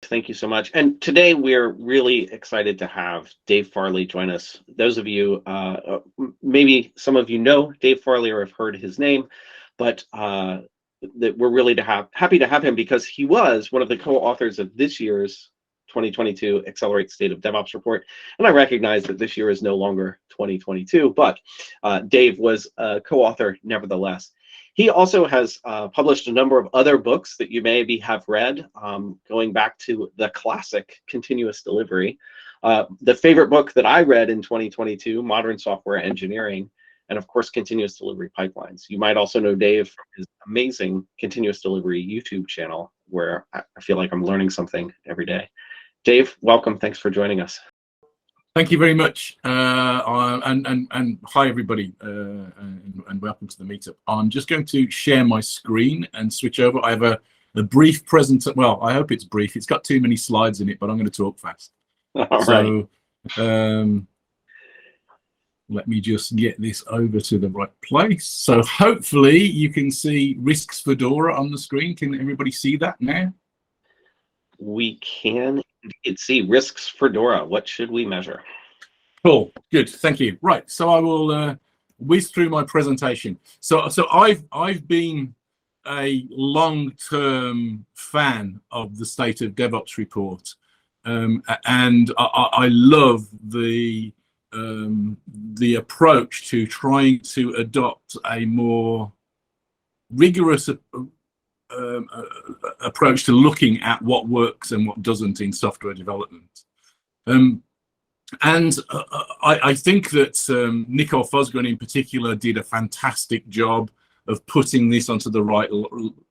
Thank you so much. And today we're really excited to have Dave Farley join us. Those of you, maybe some of you know Dave Farley or have heard his name, but that we're really happy to have him because he was one of the co-authors of this year's 2022 Accelerate State of DevOps report. And I recognize that this year is no longer 2022, but Dave was a co-author nevertheless. He also has published a number of other books that you maybe have read, going back to the classic Continuous Delivery. The favorite book that I read in 2022, Modern Software Engineering, and of course, Continuous Delivery Pipelines. You might also know Dave from his amazing Continuous Delivery YouTube channel, where I feel like I'm learning something every day. Dave, welcome. Thanks for joining us. Thank you very much, and hi everybody, and welcome to the meetup. I'm just going to share my screen and switch over. I have a brief presentation. Well, I hope it's brief. It's got too many slides in it, but I'm going to talk fast. All right. Let me just get this over to the right place. So hopefully you can see risks for DORA on the screen. Can everybody see that now? We can indeed see risks for DORA. What should we measure? Cool, good, thank you. Right, so I will whiz through my presentation. So I've been a long-term fan of the State of DevOps report, and I love the approach to trying to adopt a more rigorous approach to looking at what works and what doesn't in software development. I think that Nicole Fosgren in particular did a fantastic job of putting this onto the right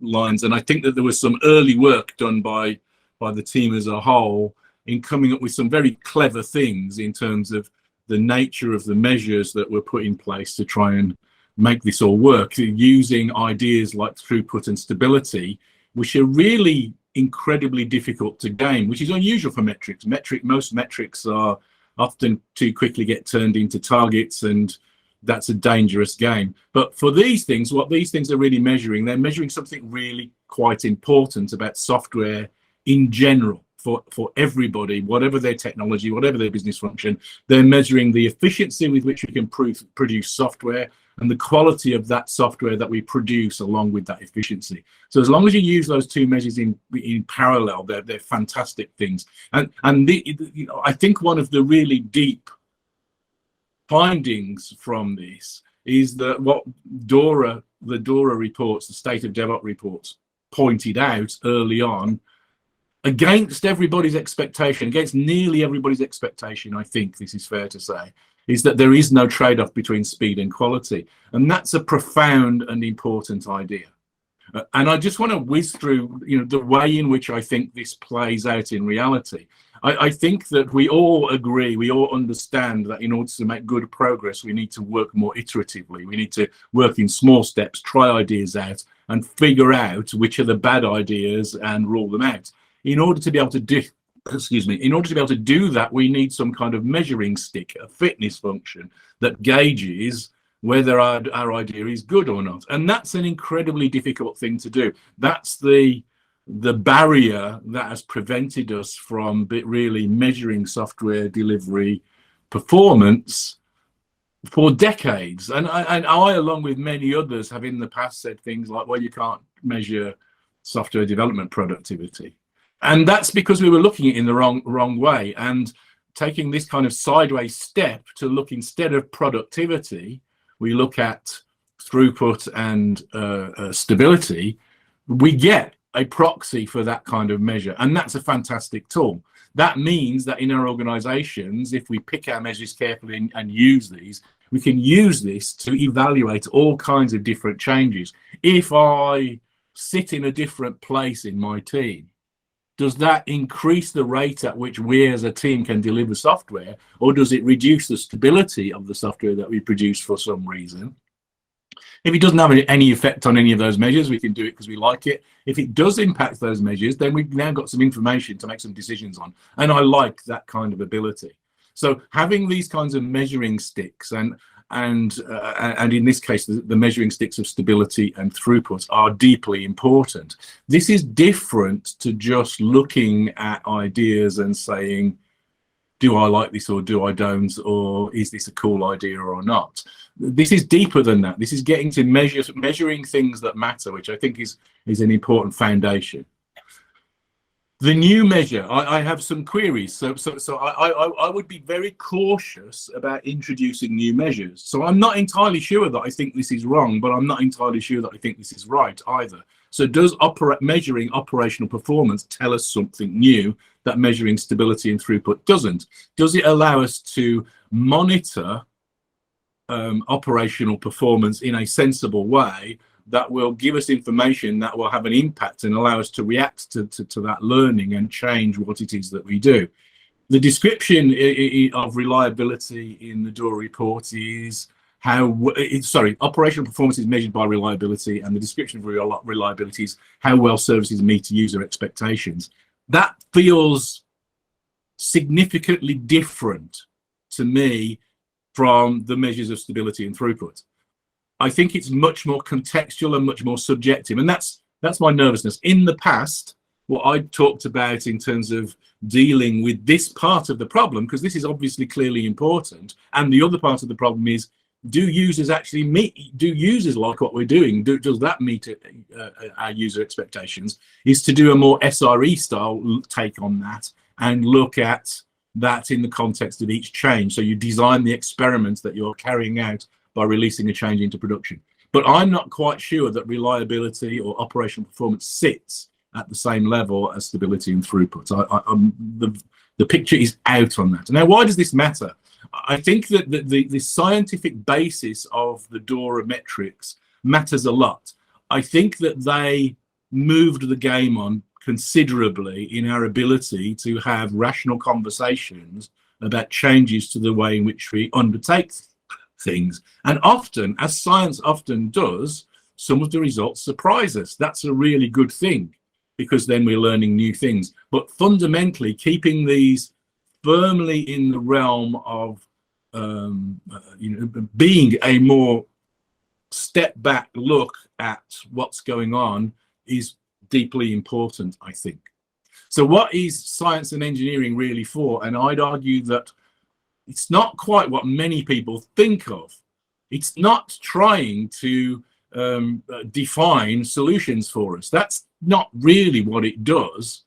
lines, and I think that there was some early work done by the team as a whole in coming up with some very clever things in terms of the nature of the measures that were put in place to try and make this all work, using ideas like throughput and stability, which are really incredibly difficult to gain, which is unusual for metrics. Most metrics are often too quickly get turned into targets, and that's a dangerous game. But for these things, what these things are really measuring, they're measuring something really quite important about software in general. For everybody, whatever their technology, whatever their business function, they're measuring the efficiency with which we can produce software and the quality of that software that we produce along with that efficiency. So as long as you use those two measures in parallel, they're fantastic things. And I think one of the really deep findings from this is that what the DORA reports, the State of DevOps reports, pointed out early on, against everybody's expectation, against nearly everybody's expectation, I think this is fair to say, is that there is no trade-off between speed and quality. And that's a profound and important idea. And I just want to whiz through, the way in which I think this plays out in reality. I think that we all agree, we all understand that in order to make good progress, we need to work more iteratively. We need to work in small steps, try ideas out, and figure out which are the bad ideas and rule them out. In order to be able to do that, we need some kind of measuring stick, a fitness function that gauges whether our idea is good or not. And that's an incredibly difficult thing to do. That's the barrier that has prevented us from really measuring software delivery performance for decades. And I, along with many others, have in the past said things like, well, you can't measure software development productivity. And that's because we were looking at it in the wrong way, and taking this kind of sideways step to look, instead of productivity, we look at throughput and stability, we get a proxy for that kind of measure. And that's a fantastic tool. That means that in our organizations, if we pick our measures carefully and use these, we can use this to evaluate all kinds of different changes. If I sit in a different place in my team, does that increase the rate at which we as a team can deliver software, or does it reduce the stability of the software that we produce for some reason? If it doesn't have any effect on any of those measures, we can do it because we like it. If it does impact those measures, then we've now got some information to make some decisions on. And I like that kind of ability. So having these kinds of measuring sticks, and and in this case, the measuring sticks of stability and throughput are deeply important. This is different to just looking at ideas and saying, do I like this or do I don't, or is this a cool idea or not? This is deeper than that. This is getting to measuring things that matter, which I think is an important foundation. The new measure, I have some queries. So I would be very cautious about introducing new measures. So I'm not entirely sure that I think this is wrong, but I'm not entirely sure that I think this is right either. So does measuring operational performance tell us something new that measuring stability and throughput doesn't? Does it allow us to monitor operational performance in a sensible way that will give us information that will have an impact and allow us to react to that learning and change what it is that we do? The description of reliability in the DORA report is operational performance is measured by reliability, and the description of reliability is how well services meet user expectations. That feels significantly different to me from the measures of stability and throughput. I think it's much more contextual and much more subjective, and that's my nervousness. In the past, what I talked about in terms of dealing with this part of the problem, because this is obviously clearly important, and the other part of the problem is, do users actually do users like what we're doing? Does that meet our user expectations? Is to do a more SRE style take on that and look at that in the context of each change. So you design the experiments that you're carrying out by releasing a change into production. But I'm not quite sure that reliability or operational performance sits at the same level as stability and throughput. The picture is out on that. Now, why does this matter? I think that the scientific basis of the DORA metrics matters a lot. I think that they moved the game on considerably in our ability to have rational conversations about changes to the way in which we undertake things. And often, as science often does, some of the results surprise us. That's a really good thing, because then we're learning new things. But fundamentally, keeping these firmly in the realm of being a more step back look at what's going on is deeply important, I think. So what is science and engineering really for? And I'd argue that it's not quite what many people think of. It's not trying to define solutions for us. That's not really what it does.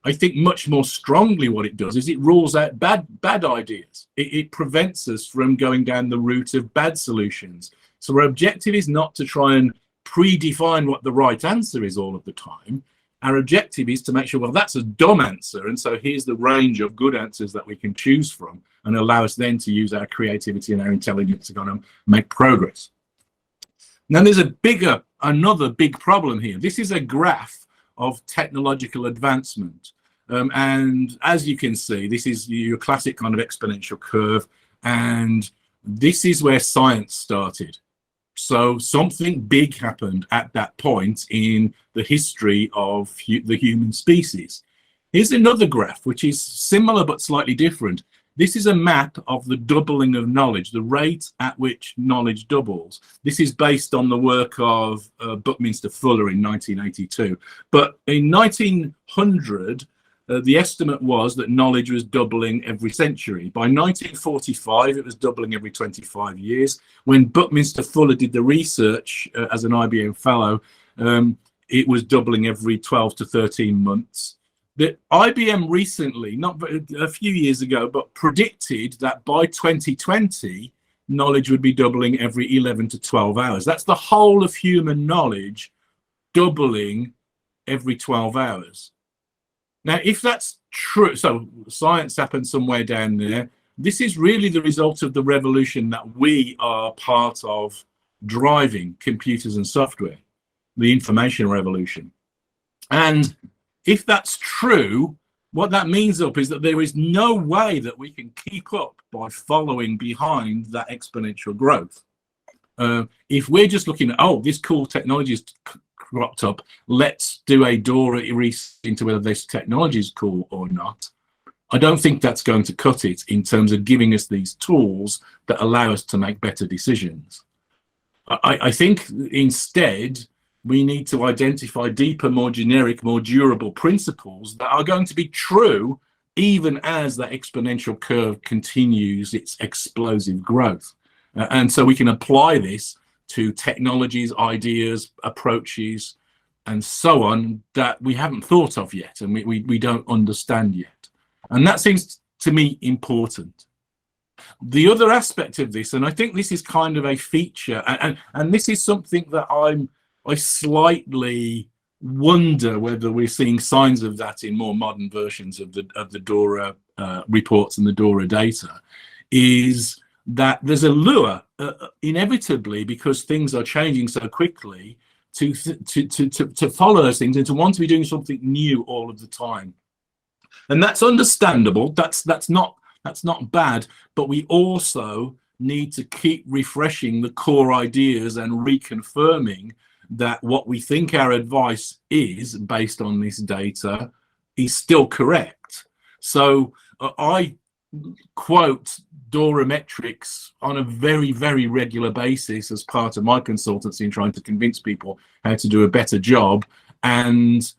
I think much more strongly what it does is it rules out bad ideas. It prevents us from going down the route of bad solutions. So our objective is not to try and predefine what the right answer is all of the time. Our objective is to make sure, well, that's a dumb answer, and so here's the range of good answers that we can choose from, and allow us then to use our creativity and our intelligence to kind of make progress. Now, there's another big problem here. This is a graph of technological advancement. And as you can see, this is your classic kind of exponential curve. And this is where science started. So something big happened at that point in the history of the human species. Here's another graph, which is similar but slightly different. This is a map of the doubling of knowledge, the rate at which knowledge doubles. This is based on the work of Buckminster Fuller in 1982. But in 1900, the estimate was that knowledge was doubling every century. By 1945, it was doubling every 25 years. When Buckminster Fuller did the research as an IBM fellow, it was doubling every 12 to 13 months. The IBM recently, not a few years ago, but predicted that by 2020, knowledge would be doubling every 11 to 12 hours. That's the whole of human knowledge doubling every 12 hours. Now, if that's true, so science happened somewhere down there. This is really the result of the revolution that we are part of driving, computers and software, the information revolution. And if that's true, what that means is that there is no way that we can keep up by following behind that exponential growth. If we're just looking at, oh, this cool technology has cropped up, let's do a DORA research into whether this technology is cool or not, I don't think that's going to cut it in terms of giving us these tools that allow us to make better decisions. I think instead we need to identify deeper, more generic, more durable principles that are going to be true even as that exponential curve continues its explosive growth. And so we can apply this to technologies, ideas, approaches, and so on that we haven't thought of yet and we don't understand yet. And that seems to me important. The other aspect of this, and I think this is kind of a feature, and this is something that I slightly wonder whether we're seeing signs of that in more modern versions of the DORA reports and the DORA data, is that there's a lure, inevitably, because things are changing so quickly, to follow those things and to want to be doing something new all of the time. And that's understandable. That's not bad, but we also need to keep refreshing the core ideas and reconfirming that what we think our advice is based on this data is still correct. So I quote DORA metrics on a very, very regular basis as part of my consultancy in trying to convince people how to do a better job. And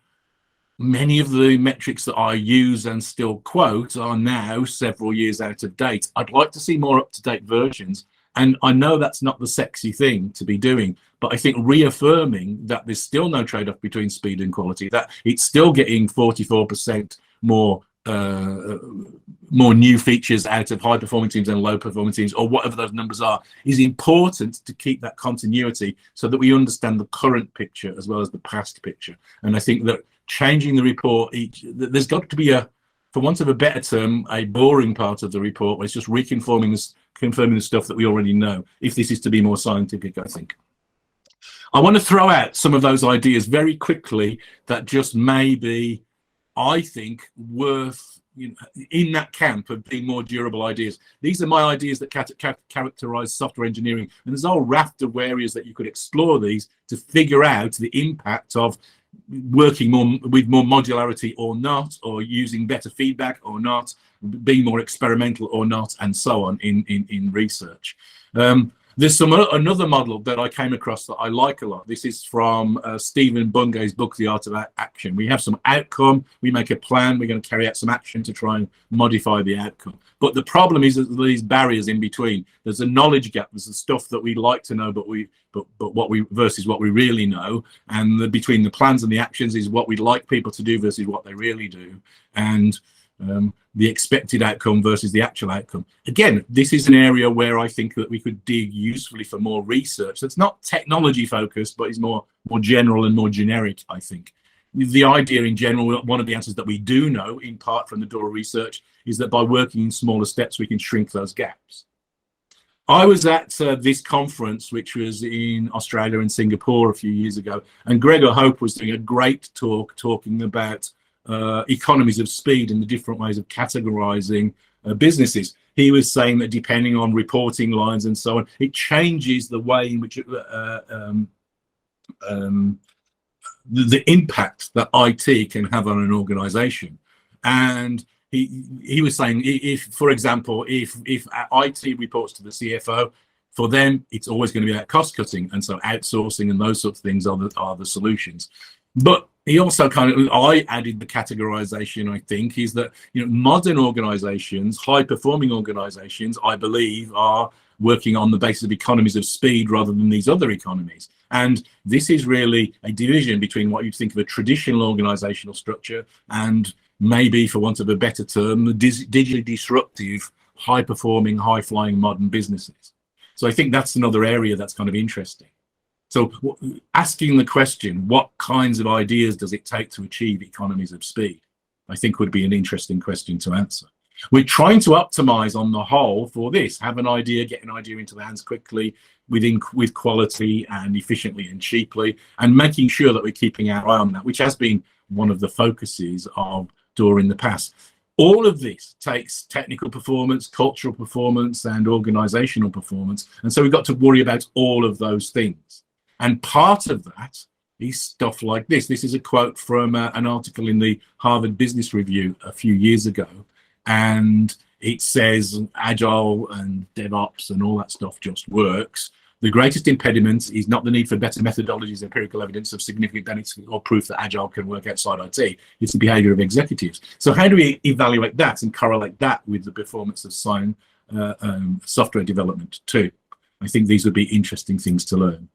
many of the metrics that I use and still quote are now several years out of date. I'd like to see more up-to-date versions. And I know that's not the sexy thing to be doing, but I think reaffirming that there's still no trade-off between speed and quality, that it's still getting 44% more new features out of high-performing teams and low-performing teams, or whatever those numbers are, is important to keep that continuity so that we understand the current picture as well as the past picture. And I think that changing the report, there's got to be for want of a better term, a boring part of the report where it's just confirming the stuff that we already know, if this is to be more scientific, I think. I want to throw out some of those ideas very quickly that just may be, I think, worth, in that camp of being more durable ideas. These are my ideas that characterize software engineering, and there's a whole raft of areas that you could explore these to figure out the impact of working with more modularity or not, or using better feedback or not, being more experimental or not, and so on in research. There's another model that I came across that I like a lot. This is from Stephen Bungay's book, The Art of Action. We have some outcome, we make a plan, we're going to carry out some action to try and modify the outcome. But the problem is that these barriers in between. There's a knowledge gap. There's the stuff that we like to know, but what we versus what we really know, and between the plans and the actions is what we'd like people to do versus what they really do, and the expected outcome versus the actual outcome. Again, this is an area where I think that we could dig usefully for more research that's not technology focused, but is more general and more generic, I think. The idea in general, one of the answers that we do know, in part from the DORA research, is that by working in smaller steps, we can shrink those gaps. I was at this conference, which was in Australia and Singapore a few years ago, and Gregor Hope was doing a great talk talking about economies of speed and the different ways of categorizing businesses. He was saying that depending on reporting lines and so on, it changes the way in which the impact that IT can have on an organization. And he was saying, if, for example, if IT reports to the CFO, for them, it's always going to be about cost cutting. And so outsourcing and those sorts of things are the solutions. But he also I added the categorization, I think, is that modern organizations, high performing organizations, I believe, are working on the basis of economies of speed rather than these other economies. And this is really a division between what you'd think of a traditional organizational structure and maybe, for want of a better term, the digitally disruptive, high performing, high flying modern businesses. So I think that's another area that's kind of interesting. So asking the question, what kinds of ideas does it take to achieve economies of speed, I think would be an interesting question to answer. We're trying to optimize on the whole for this, have an idea, get an idea into the hands quickly, with quality and efficiently and cheaply, and making sure that we're keeping our eye on that, which has been one of the focuses of DORA in the past. All of this takes technical performance, cultural performance, and organizational performance. And so we've got to worry about all of those things. And part of that is stuff like this. This is a quote from an article in the Harvard Business Review a few years ago. and it says Agile and DevOps and all that stuff just works. The greatest impediment is not the need for better methodologies, empirical evidence of significant benefits or proof that Agile can work outside IT. It's the behavior of executives. So how do we evaluate that and correlate that with the performance of software development too? I think these would be interesting things to learn.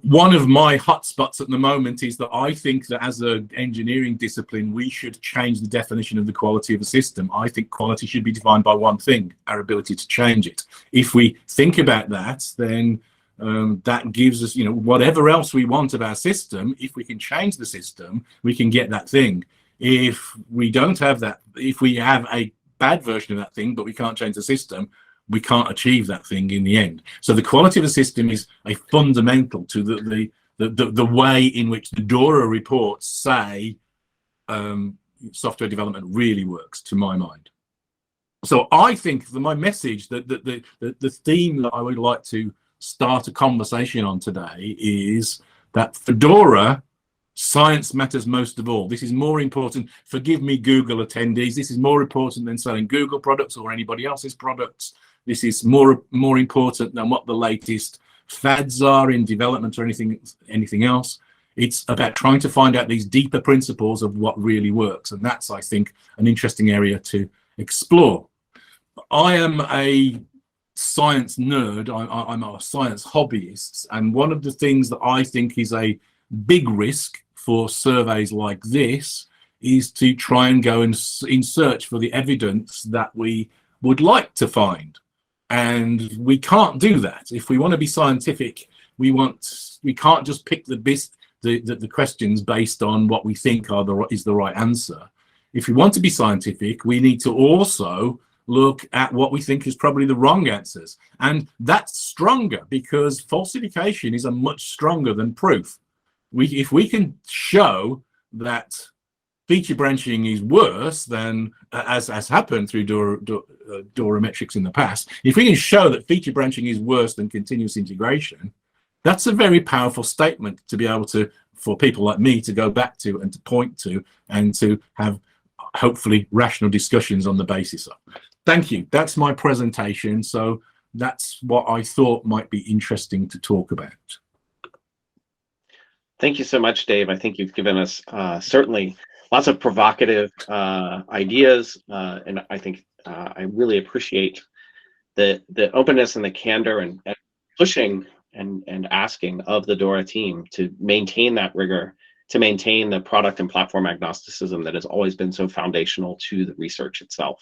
One of my hotspots at the moment is that I think that as an engineering discipline, we should change the definition of the quality of a system. I think quality should be defined by one thing: our ability to change it. If we think about that, then that gives us, whatever else we want of our system. If we can change the system, we can get that thing. If we don't have that, if we have a bad version of that thing, but we can't change the system, we can't achieve that thing in the end. So the quality of a system is a fundamental to the way in which the DORA reports say software development really works, to my mind. So I think that my message, the theme that I would like to start a conversation on today is that for DORA, science matters most of all. This is more important. Forgive me, Google attendees. This is more important than selling Google products or anybody else's products. This is more important than what the latest fads are in development or anything else. It's about trying to find out these deeper principles of what really works. And that's, I think, an interesting area to explore. I am a science nerd. I'm a science hobbyist. And one of the things that I think is a big risk for surveys like this is to try and go in search for the evidence that we would like to find. And we can't do that. If we want to be scientific, we can't just pick the questions based on what we think is the right answer. If we want to be scientific, we need to also look at what we think is probably the wrong answers. And that's stronger because falsification is a much stronger than proof. If we can show that feature branching is worse than, as has happened through DORA metrics in the past, if we can show that feature branching is worse than continuous integration, that's a very powerful statement to be able to, for people like me, to go back to and to point to and to have hopefully rational discussions on the basis of. Thank you. That's my presentation. So that's what I thought might be interesting to talk about. Thank you so much, Dave. I think you've given us certainly lots of provocative ideas, and I think I really appreciate the openness and the candor and pushing and asking of the DORA team to maintain that rigor, to maintain the product and platform agnosticism that has always been so foundational to the research itself.